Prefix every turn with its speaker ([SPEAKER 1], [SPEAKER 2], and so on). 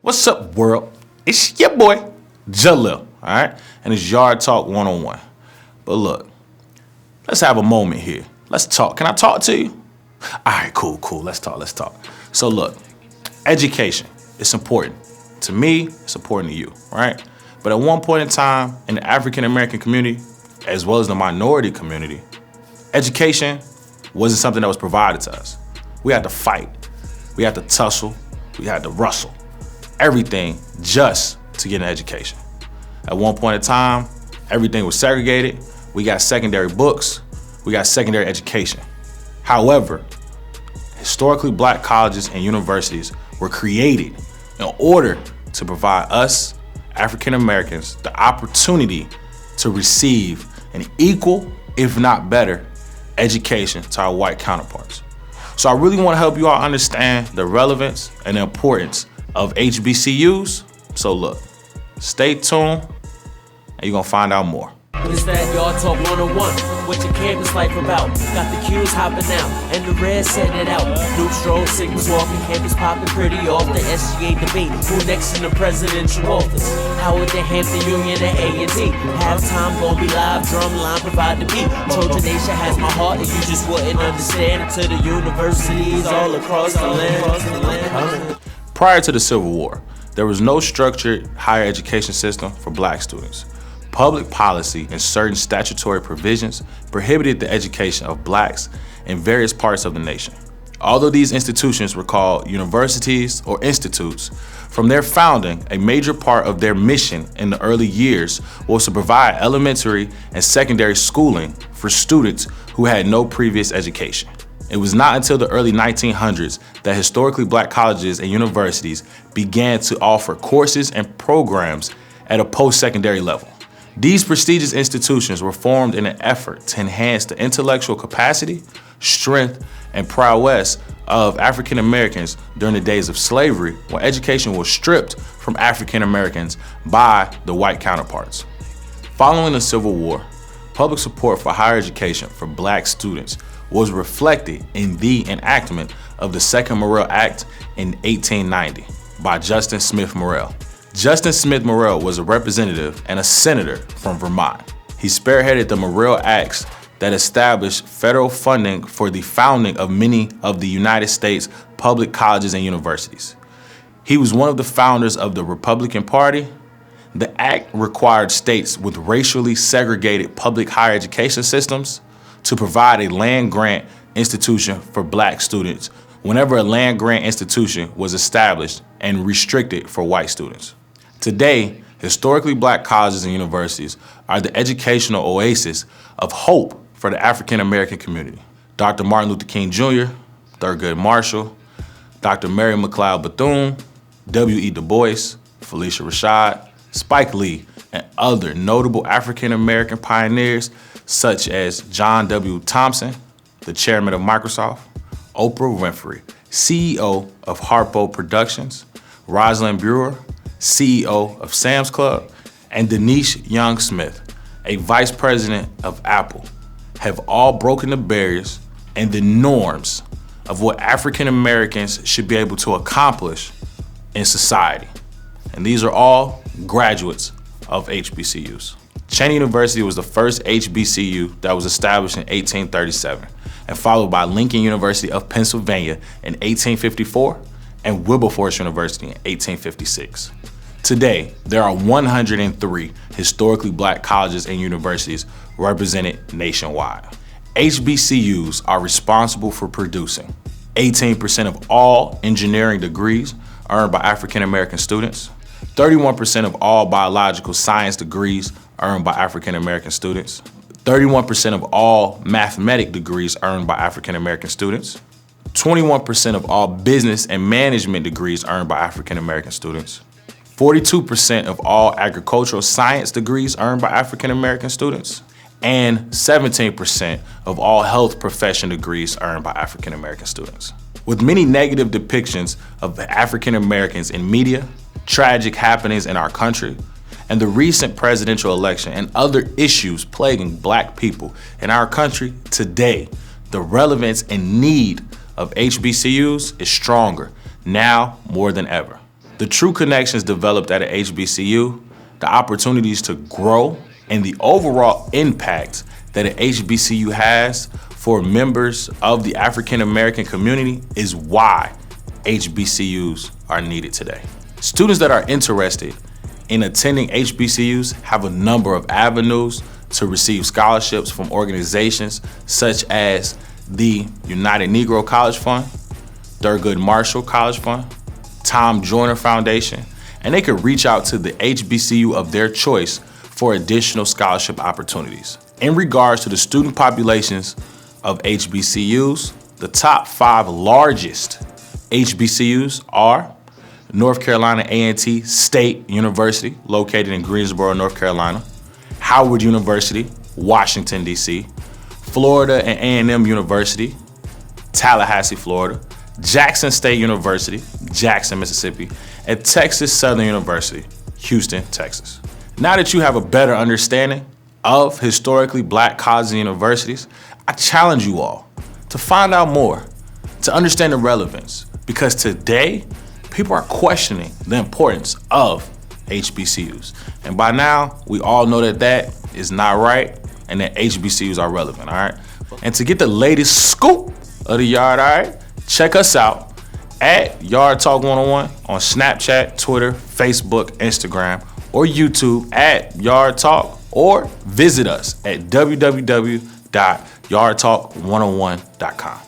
[SPEAKER 1] What's up, world? It's your boy, Jalil, all right? And it's Yard Talk 101. But look, let's have a moment here. Let's talk. Can I talk to you? All right, cool. Let's talk. So look, education, it's important. To me, it's important to you, right? But at one point in time, in the African-American community, as well as the minority community, education wasn't something that was provided to us. We had to fight. We had to tussle. We had to rustle. Everything just to get an education. At one point in time, everything was segregated. We got secondary books. We got secondary education. However, historically black colleges and universities were created in order to provide us, African Americans, the opportunity to receive an equal, if not better, education to our white counterparts. So I really want to help you all understand the relevance and the importance of HBCUs. So look, stay tuned and you're gonna find out more.
[SPEAKER 2] It's that Yard Talk 101, what your campus life about. Got the Q's hopping out, and the red setting it out. New stroll, signals walking, campus popping pretty off. The SGA debate, who next in the presidential office? Howard the Hampton Union and A&T. Halftime gon' be live, drum line provide the beat. Trojan Nation has my heart, and you just wouldn't understand until the universities all across the land.
[SPEAKER 1] Prior to the Civil War, there was no structured higher education system for black students. Public policy and certain statutory provisions prohibited the education of blacks in various parts of the nation. Although these institutions were called universities or institutes, from their founding, a major part of their mission in the early years was to provide elementary and secondary schooling for students who had no previous education. It was not until the early 1900s that historically black colleges and universities began to offer courses and programs at a post-secondary level. These prestigious institutions were formed in an effort to enhance the intellectual capacity, strength, and prowess of African Americans during the days of slavery, when education was stripped from African Americans by the white counterparts. Following the Civil War, public support for higher education for black students was reflected in the enactment of the Second Morrill Act in 1890 by Justin Smith Morrill. Justin Smith Morrill was a representative and a senator from Vermont. He spearheaded the Morrill Acts that established federal funding for the founding of many of the United States public colleges and universities. He was one of the founders of the Republican Party. The act required states with racially segregated public higher education systems to provide a land-grant institution for black students whenever a land-grant institution was established and restricted for white students. Today, historically black colleges and universities are the educational oasis of hope for the African American community. Dr. Martin Luther King Jr., Thurgood Marshall, Dr. Mary McLeod Bethune, W.E. Du Bois, Felicia Rashad, Spike Lee, and other notable African American pioneers such as John W. Thompson, the chairman of Microsoft, Oprah Winfrey, CEO of Harpo Productions, Rosalind Brewer, CEO of Sam's Club, and Denise Young Smith, a vice president of Apple, have all broken the barriers and the norms of what African Americans should be able to accomplish in society. And these are all graduates of HBCUs. Cheyney University was the first HBCU that was established in 1837 and followed by Lincoln University of Pennsylvania in 1854 and Wilberforce University in 1856. Today, there are 103 historically black colleges and universities represented nationwide. HBCUs are responsible for producing 18% of all engineering degrees earned by African American students, 31% of all biological science degrees earned by African American students, 31% of all mathematic degrees earned by African American students, 21% of all business and management degrees earned by African American students, 42% of all agricultural science degrees earned by African American students, and 17% of all health profession degrees earned by African American students. With many negative depictions of African Americans in media, tragic happenings in our country, and the recent presidential election and other issues plaguing black people in our country today, the relevance and need of HBCUs is stronger now more than ever. The true connections developed at a HBCU, the opportunities to grow, and the overall impact that an HBCU has for members of the African American community is why HBCUs are needed today. Students that are interested in attending HBCUs have a number of avenues to receive scholarships from organizations such as the United Negro College Fund, Thurgood Marshall College Fund, Tom Joyner Foundation, and they could reach out to the HBCU of their choice for additional scholarship opportunities. In regards to the student populations of HBCUs, the top 5 largest HBCUs are North Carolina A&T State University, located in Greensboro, North Carolina, Howard University, Washington, D.C., Florida and A&M University, Tallahassee, Florida, Jackson State University, Jackson, Mississippi, and Texas Southern University, Houston, Texas. Now that you have a better understanding of historically black colleges and universities, I challenge you all to find out more, to understand the relevance, because today, people are questioning the importance of HBCUs. And by now, we all know that that is not right and that HBCUs are relevant, all right? And to get the latest scoop of the Yard, all right, check us out at Yard Talk 101 on Snapchat, Twitter, Facebook, Instagram, or YouTube at Yard Talk, or visit us at www.yardtalk101.com.